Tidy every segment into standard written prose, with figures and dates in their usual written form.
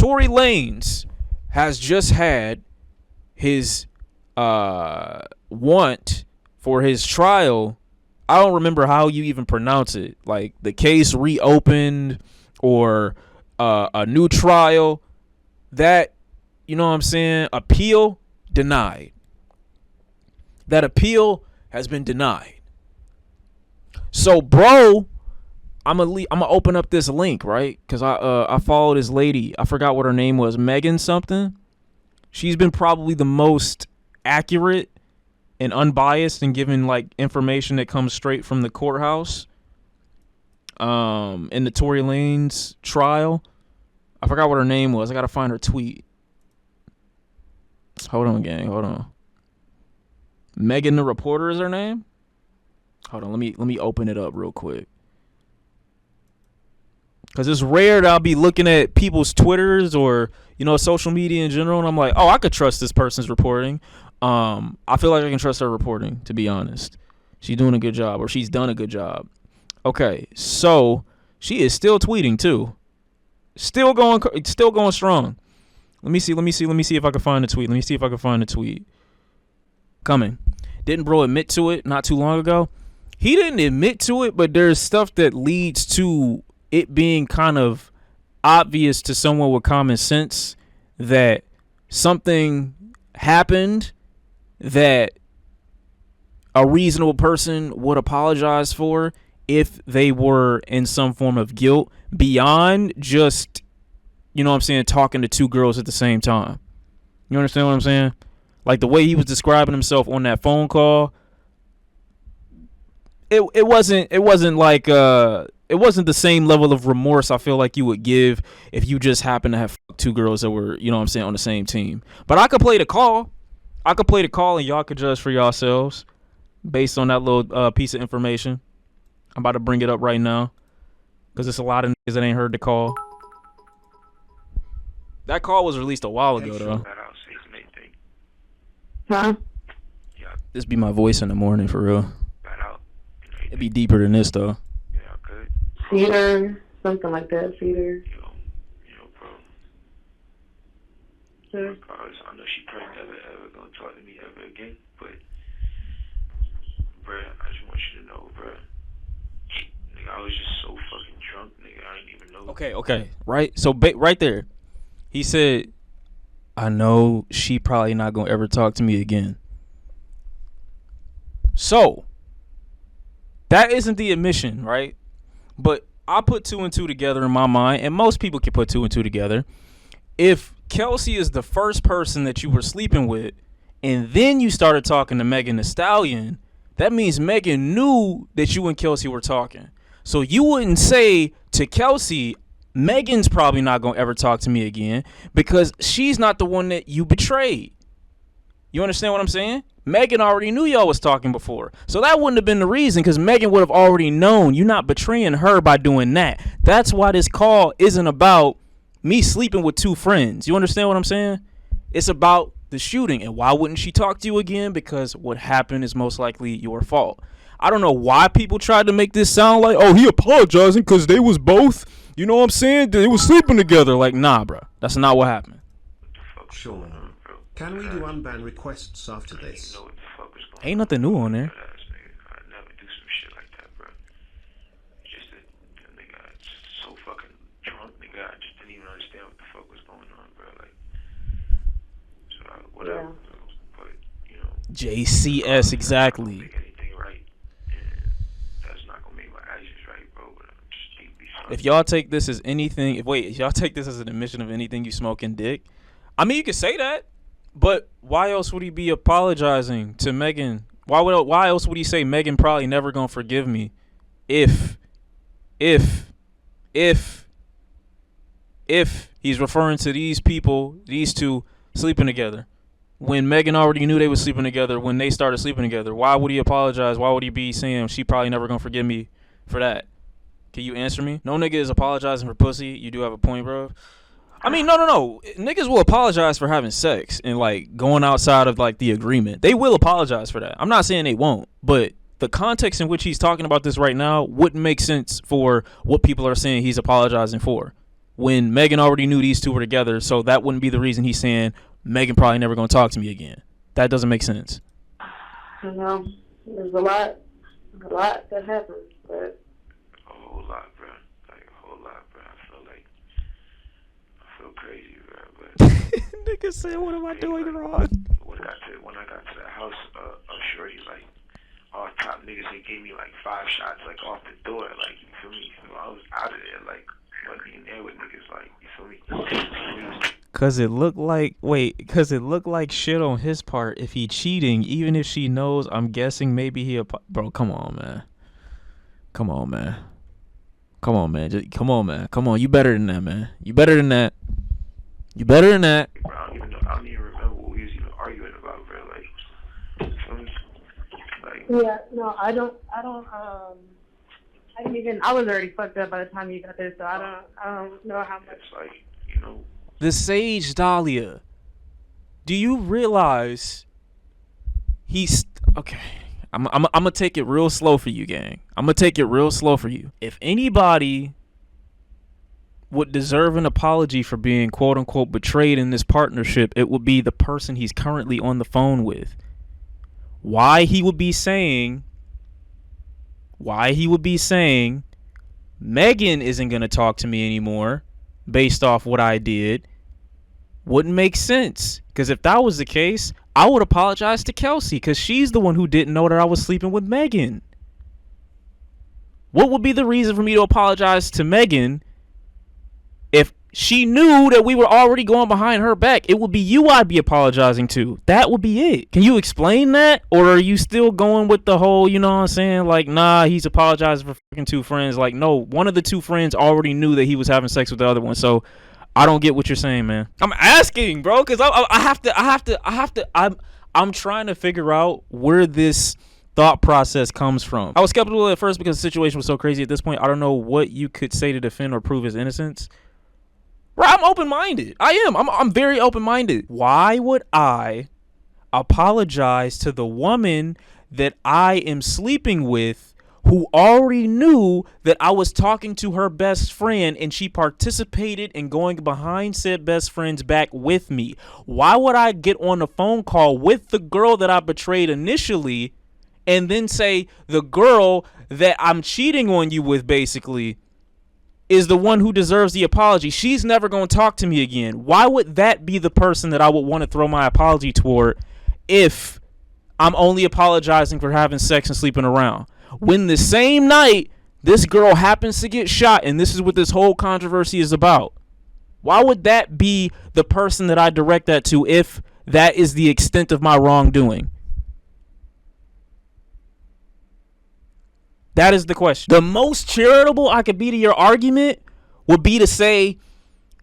Tory Lanez has just had his want for his trial. I don't remember how you even pronounce it. Like the case reopened or a new trial. That, you know what I'm saying? Appeal denied. That appeal has been denied. So, bro, I'm gonna open up this link, right? Because I follow this lady. I forgot what her name was. Megan something. She's been probably the most accurate and unbiased in giving like information that comes straight from the courthouse. In the Tory Lanez trial. I forgot what her name was. I gotta find her tweet. Hold on, gang. Hold on. Megan the reporter is her name. Hold on. Let me open it up real quick. Cause it's rare that I'll be looking at people's Twitters or, you know, social media in general, and I'm like, oh, I could trust this person's reporting. I feel like I can trust her reporting, to be honest. She's doing a good job, or she's done a good job. Okay, so she is still tweeting too. Still going strong. Let me see if I can find the tweet. Coming. Didn't bro admit to it not too long ago? He didn't admit to it, but there's stuff that leads to it being kind of obvious to someone with common sense that something happened that a reasonable person would apologize for if they were in some form of guilt beyond just, you know what I'm saying, talking to two girls at the same time. You understand what I'm saying? Like the way he was describing himself on that phone call, it wasn't the same level of remorse I feel like you would give if you just happened to have two girls that were, you know what I'm saying, on the same team. But I could play the call. And y'all could judge for yourselves based on that little piece of information. I'm about to bring it up right now because there's a lot of niggas that ain't heard the call. That call was released a while ago, though. Huh? This be my voice in the morning, for real. It'd be deeper than this, though. Cedar, something like that, Cedar. Bro. Sure. I know she probably never gonna talk to me ever again, but, bruh, I just want you to know, bruh. Nigga, I was just so fucking drunk, nigga, I didn't even know. Okay. Right? So, right there, he said, I know she probably not gonna ever talk to me again. So, that isn't the admission, right? But I put two and two together in my mind, and most people can put two and two together. If Kelsey is the first person that you were sleeping with, and then you started talking to Megan Thee Stallion, that means Megan knew that you and Kelsey were talking. So you wouldn't say to Kelsey, Megan's probably not going to ever talk to me again because she's not the one that you betrayed. You understand what I'm saying? Megan already knew y'all was talking before. So that wouldn't have been the reason because Megan would have already known. You're not betraying her by doing that. That's why this call isn't about me sleeping with two friends. You understand what I'm saying? It's about the shooting. And why wouldn't she talk to you again? Because what happened is most likely your fault. I don't know why people tried to make this sound like, oh, he apologizing because they was both, you know what I'm saying? They was sleeping together. Like, nah, bro. That's not what happened. Sure. Can we do unban requests after this? Ain't nothing new on there. I never do some shit like that, bro. Just that nigga, I was so fucking drunk, nigga. I just didn't even understand what the fuck was going on, bro. Like, so whatever. Yeah. But you know, JCS exactly. Make anything right, and that's not gonna make my actions right, bro. But I'm just deeply sorry. If y'all take this as anything, if y'all take this as an admission of anything you smoking dick, I mean, you could say that. But why else would he be apologizing to Megan? Why else would he say Megan probably never gonna forgive me if he's referring to these people, these two sleeping together, when Megan already knew they were sleeping together when they started sleeping together? Why would he apologize? Why would he be saying she probably never gonna forgive me for that? Can you answer me? No nigga is apologizing for pussy. You do have a point, bro. I mean, no. Niggas will apologize for having sex and, like, going outside of, like, the agreement. They will apologize for that. I'm not saying they won't. But the context in which he's talking about this right now wouldn't make sense for what people are saying he's apologizing for. when Megan already knew these two were together, so that wouldn't be the reason he's saying Megan probably never gonna talk to me again. That doesn't make sense. You know, there's a lot that happens, but A whole lot, bro. Like a whole lot, bro. I feel crazy, bro. But Nigga said, "What am I doing wrong?" when I got to the house, shorty like all top niggas, they gave me like 5 shots like off the door, like you feel me? So I was out of there, like wasn't in there with niggas, like you feel me? Cause it looked like shit on his part if he cheating, even if she knows. I'm guessing maybe bro. Come on, man. Come on, man. Come on, man. Come on, man. Come on. You better than that, man. You better than that. You better than that. Bro, I don't even remember what we was even arguing about, bro. Like, you feel me? Like, yeah, no, I didn't even. I was already fucked up by the time you got there, so I don't know how much. it's like, you know. The Sage Dahlia. Do you realize he's okay? I'm gonna take it real slow for you, gang. I'm gonna take it real slow for you. If anybody would deserve an apology for being quote unquote betrayed in this partnership, it would be the person he's currently on the phone with. Why he would be saying Megan isn't gonna talk to me anymore based off what I did wouldn't make sense. Because if that was the case, I would apologize to Kelsey, because she's the one who didn't know that I was sleeping with Megan. What would be the reason for me to apologize to Megan if she knew that we were already going behind her back? It would be you I'd be apologizing to. That would be it. Can you explain that? Or are you still going with the whole, you know what I'm saying? Like, nah, he's apologizing for fucking 2 friends. Like, no, one of the 2 friends already knew that he was having sex with the other one. So I don't get what you're saying, man. I'm asking, bro, because I'm trying to figure out where this thought process comes from. I was skeptical at first because the situation was so crazy at this point. I don't know what you could say to defend or prove his innocence. Bro, I'm open-minded. I am. I'm very open-minded. Why would I apologize to the woman that I am sleeping with who already knew that I was talking to her best friend and she participated in going behind said best friend's back with me? Why would I get on a phone call with the girl that I betrayed initially and then say the girl that I'm cheating on you with basically is the one who deserves the apology? She's never going to talk to me again. Why would that be the person that I would want to throw my apology toward if I'm only apologizing for having sex and sleeping around? When the same night this girl happens to get shot, and this is what this whole controversy is about. Why would that be the person that I direct that to if that is the extent of my wrongdoing? That is the question. The most charitable I could be to your argument would be to say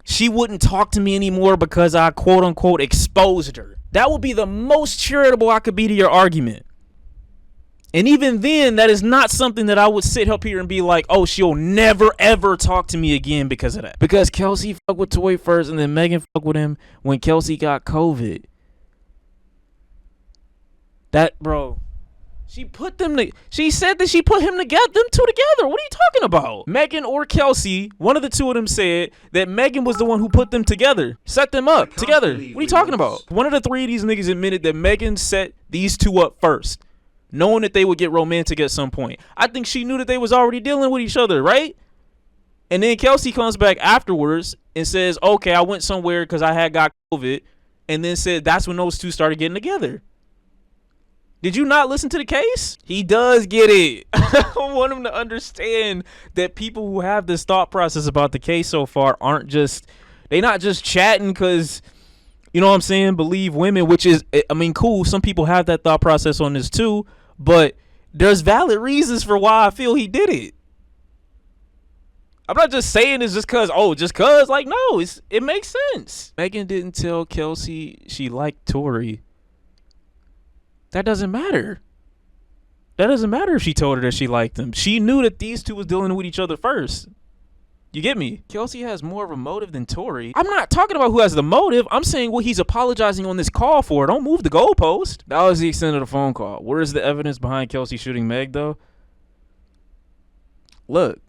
she wouldn't talk to me anymore because I quote unquote exposed her. That would be the most charitable I could be to your argument. And even then, that is not something that I would sit up here and be like, oh, she'll never, ever talk to me again because of that. Because Kelsey fucked with Toy first, and then Megan fucked with him when Kelsey got COVID. That, bro, she said that she put them two together. What are you talking about? Megan or Kelsey, one of the two of them said that Megan was the one who put them together, set them up together. What are you talking about? One of the 3 of these niggas admitted that Megan set these 2 up first, knowing that they would get romantic at some point. I think she knew that they was already dealing with each other, right? And then Kelsey comes back afterwards and says, okay, I went somewhere because I had got COVID, and then said that's when those 2 started getting together. Did you not listen to the case? He does get it. I want him to understand that people who have this thought process about the case so far they not just chatting because, you know what I'm saying, believe women, which is, I mean, cool. Some people have that thought process on this too. But there's valid reasons for why I feel he did it. I'm not just saying it's just cause. Like, no, it makes sense. Megan didn't tell Kelsey she liked Tory. That doesn't matter. That doesn't matter if she told her that she liked him. She knew that these 2 was dealing with each other first. You get me? Kelsey has more of a motive than Tory. I'm not talking about who has the motive. I'm saying what he's apologizing on this call for. Don't move the goalpost. That was the extent of the phone call. Where is the evidence behind Kelsey shooting Meg, though? Look.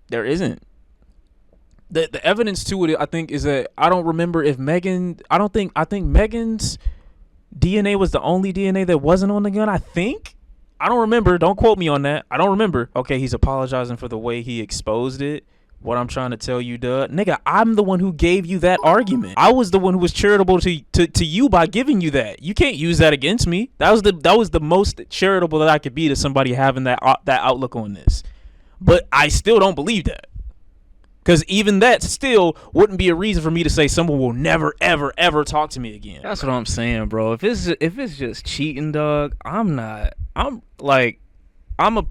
There isn't. the evidence to it, I think, is that I don't remember if I think Megan's DNA was the only DNA that wasn't on the gun. I think. I don't remember. Don't quote me on that. I don't remember. Okay, he's apologizing for the way he exposed it. What I'm trying to tell you, nigga, I'm the one who gave you that argument. I was the one who was charitable to you by giving you that. You can't use that against me. That was the most charitable that I could be to somebody having that outlook on this. But I still don't believe that. Because even that still wouldn't be a reason for me to say someone will never, ever, ever talk to me again. That's what I'm saying, bro. If it's just cheating, dog, I'm a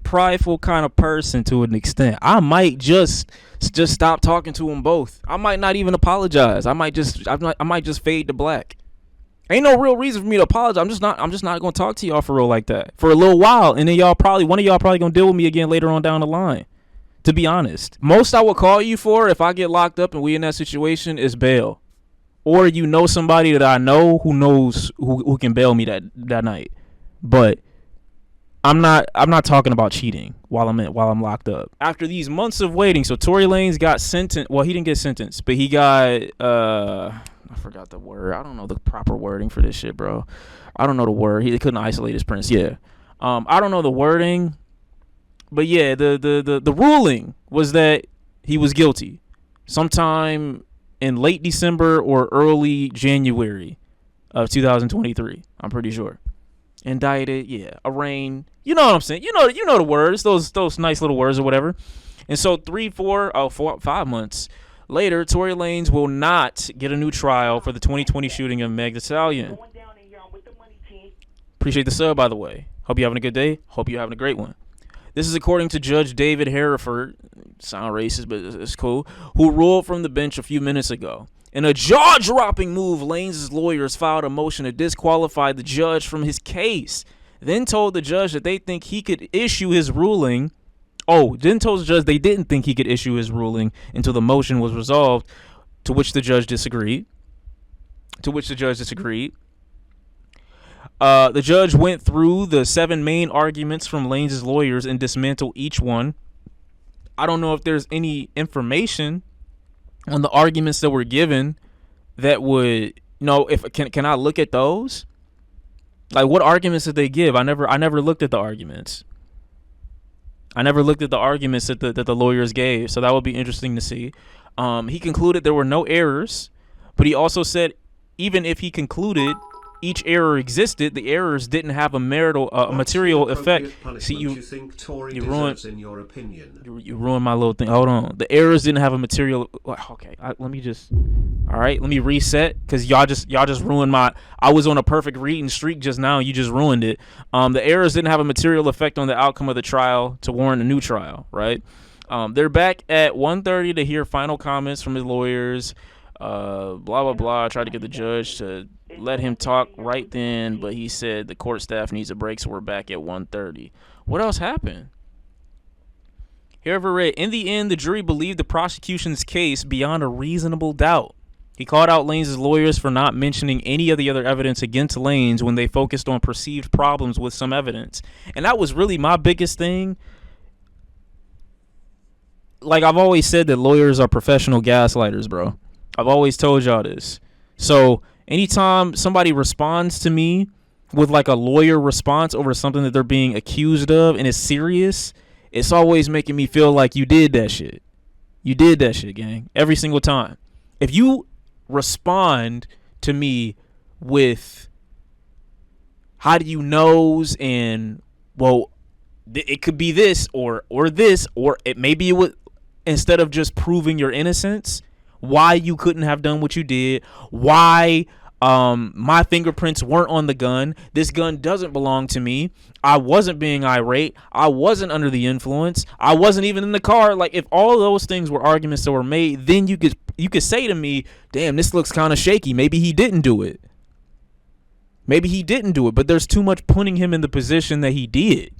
prideful kind of person to an extent. I might just stop talking to them both. I might not even apologize. I might just fade to black. Ain't no real reason for me to apologize. I'm just not gonna talk to y'all for real like that for a little while, and then one of y'all probably gonna deal with me again later on down the line. To be honest, most I would call you for if I get locked up and we in that situation is bail, or you know somebody that I know who can bail me that night. But I'm not talking about cheating while I'm locked up. After these months of waiting, so Tory Lanez got sentenced. Well, he didn't get sentenced, but he got I forgot the word. I don't know the proper wording for this shit, bro. I don't know the word. He couldn't isolate his prints. Yeah. I don't know the wording. But yeah, the ruling was that he was guilty sometime in late December or early January of 2023. I'm pretty sure. Indicted, yeah, arraigned. You know what I'm saying? You know the words, those nice little words or whatever. And so 5 months later, Tory Lanez will not get a new trial for the 2020 shooting of Meg Thee Stallion. Appreciate the sub, by the way. Hope you're having a good day. Hope you're having a great one. This is according to Judge David Hereford, sound racist, but it's cool, who ruled from the bench a few minutes ago. In a jaw-dropping move, Lanez's lawyers filed a motion to disqualify the judge from his case, then told the judge that they think he could issue his ruling. Then told the judge they didn't think he could issue his ruling until the motion was resolved, to which the judge disagreed. The judge went through the 7 main arguments from Lanez's lawyers and dismantled each one. I don't know if there's any information on the arguments that were given that would, can I look at those? Like, what arguments did they give? I never looked at the arguments. I never looked at the arguments that the lawyers gave, so that would be interesting to see. He concluded there were no errors, but he also said even if he concluded each error existed, the errors didn't have a material effect. See, you ruined, in your opinion. You ruined my little thing. Hold on. The errors didn't have a material. Okay, let me reset, because y'all just ruined my. I was on a perfect reading streak just now. You just ruined it. The errors didn't have a material effect on the outcome of the trial to warrant a new trial. Right. They're back at 1:30 to hear final comments from his lawyers. Blah blah blah. I tried to get the judge to let him talk right then, but he said the court staff needs a break, so we're back at 1:30. What else happened? However, in the end, the jury believed the prosecution's case beyond a reasonable doubt. He called out Lanez's lawyers for not mentioning any of the other evidence against Lanez when they focused on perceived problems with some evidence. And that was really my biggest thing. Like, I've always said that lawyers are professional gaslighters, bro. I've always told y'all this. So anytime somebody responds to me with like a lawyer response over something that they're being accused of and it's serious, it's always making me feel like you did that shit. You did that shit, gang. Every single time. If you respond to me with how do you knows and, well, it could be this or this, or it maybe it would, instead of just proving your innocence, why you couldn't have done what you did, why my fingerprints weren't on the gun, this gun doesn't belong to me, I wasn't being irate, I wasn't under the influence, I wasn't even in the car. Like, if all those things were arguments that were made, then you could say to me, damn, this looks kind of shaky, maybe he didn't do it, but there's too much putting him in the position that he did.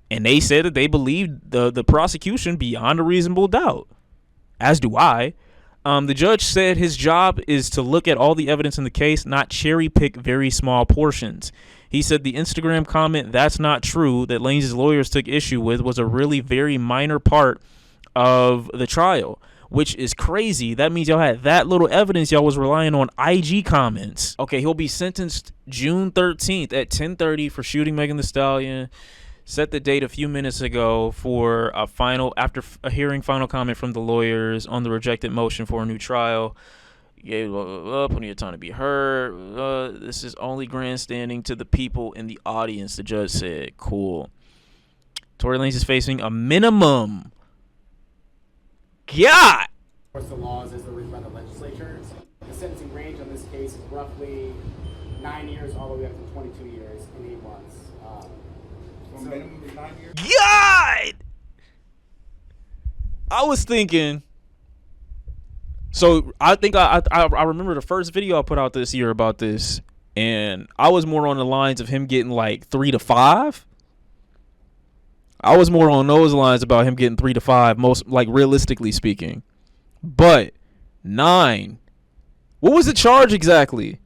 And they said that they believed the prosecution beyond a reasonable doubt, as do I. The judge said his job is to look at all the evidence in the case, not cherry pick very small portions. He said the Instagram comment, "That's not true," that Lanez's lawyers took issue with was a really very minor part of the trial. which is crazy. That means y'all had that little evidence. Y'all was relying on IG comments. Okay, he'll be sentenced June 13th at 10:30 for shooting Megan Thee Stallion. Set the date a few minutes ago for after a hearing final comment from the lawyers on the rejected motion for a new trial. Gave plenty of time to be heard. This is only grandstanding to the people in the audience, the judge said. Cool. Tory Lanez is facing a minimum. God! Of course, the laws as they're written by the legislature. The sentencing range on this case is roughly 9 years all the way up to 22 years and 8 months. So minimum is 9 years? God! I was thinking... So I think I remember the first video I put out this year about this, and I was more on the lines of him getting like 3 to 5. I was more on those lines about him getting 3 to 5, most like realistically speaking. But 9, what was the charge exactly?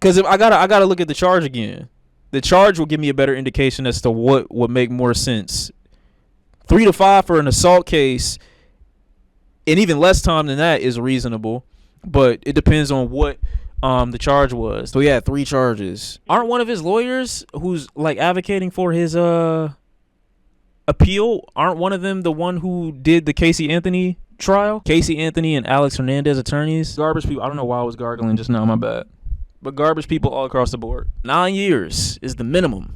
Because if I gotta look at the charge again. The charge will give me a better indication as to what would make more sense. 3 to 5 for an assault case. And even less time than that is reasonable, but it depends on what the charge was. So he had 3 charges. Aren't one of his lawyers who's like advocating for his appeal, aren't one of them the one who did the Casey Anthony trial? Casey Anthony and Alex Hernandez attorneys. Garbage people. I don't know why I was gargling just now, my bad. But garbage people all across the board. 9 years is the minimum.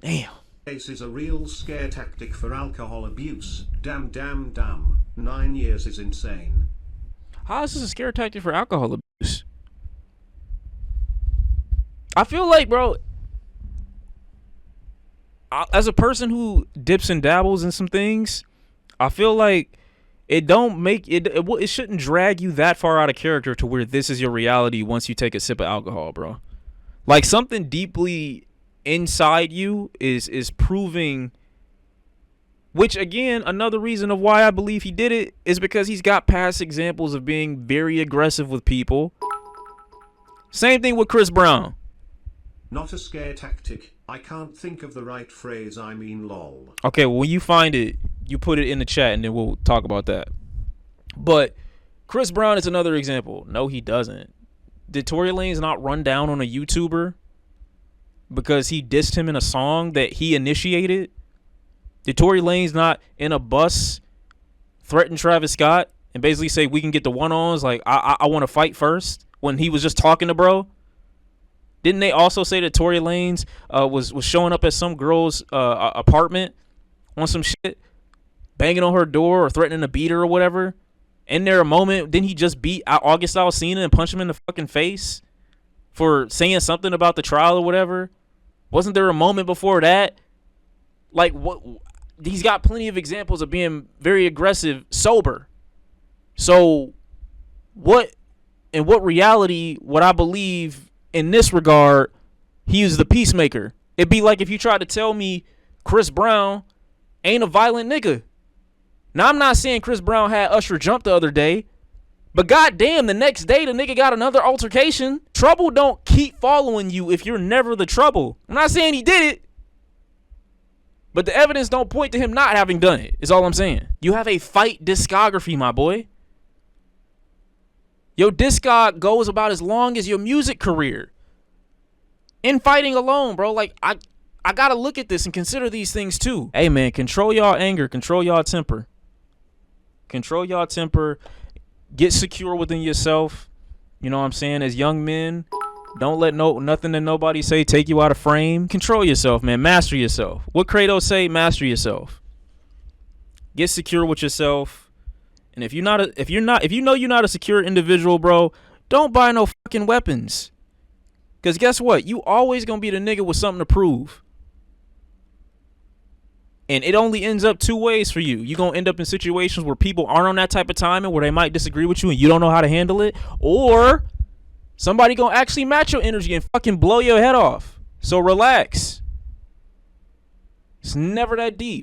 Damn. Case is a real scare tactic for alcohol abuse. Damn. 9 years is insane. How is this a scare tactic for alcohol abuse? I feel like, bro, as a person who dips and dabbles in some things, I feel like it don't make it. It shouldn't drag you that far out of character to where this is your reality once you take a sip of alcohol, bro. Like something deeply inside you is proving, which again, another reason of why I believe he did it is because he's got past examples of being very aggressive with people. Same thing with Chris Brown. Not a scare tactic. I can't think of the right phrase. I mean, lol. Okay, well, when you find it, you put it in the chat and then we'll talk about that. But Chris Brown is another example. No, he doesn't. Did Tory Lanez not run down on a YouTuber because he dissed him in a song that he initiated? Did Tory Lanez not in a bus threaten Travis Scott and basically say we can get the one-ons, like I want to fight first, when he was just talking to bro? Didn't they also say that Tory Lanez was showing up at some girl's apartment on some shit, banging on her door or threatening to beat her or whatever? In there a moment, didn't he just beat August Alsina and punch him in the fucking face for saying something about the trial or whatever? Wasn't there a moment before that? Like, what? He's got plenty of examples of being very aggressive sober. So what, in what reality would I believe in this regard he was the peacemaker? It'd be like if you tried to tell me Chris Brown ain't a violent nigga. Now, I'm not saying Chris Brown had Usher jump the other day, but goddamn, the next day the nigga got another altercation. Trouble don't keep following you if you're never the trouble. I'm not saying he did it, but the evidence don't point to him not having done it, is all I'm saying. You have a fight discography, my boy. Your discog goes about as long as your music career. In fighting alone, bro, like, I gotta look at this and consider these things too. Hey, man, control y'all anger, control y'all temper. Control y'all temper. Get secure within yourself. You know what I'm saying? As young men, don't let nothing that nobody say take you out of frame. Control yourself, man. Master yourself. What Kratos say? Master yourself. Get secure with yourself. And if you know you're not a secure individual, bro, don't buy no fucking weapons. Cause guess what? You always gonna be the nigga with something to prove. And it only ends up two ways for you. You're going to end up in situations where people aren't on that type of timing, where they might disagree with you and you don't know how to handle it. Or somebody going to actually match your energy and fucking blow your head off. So relax. It's never that deep.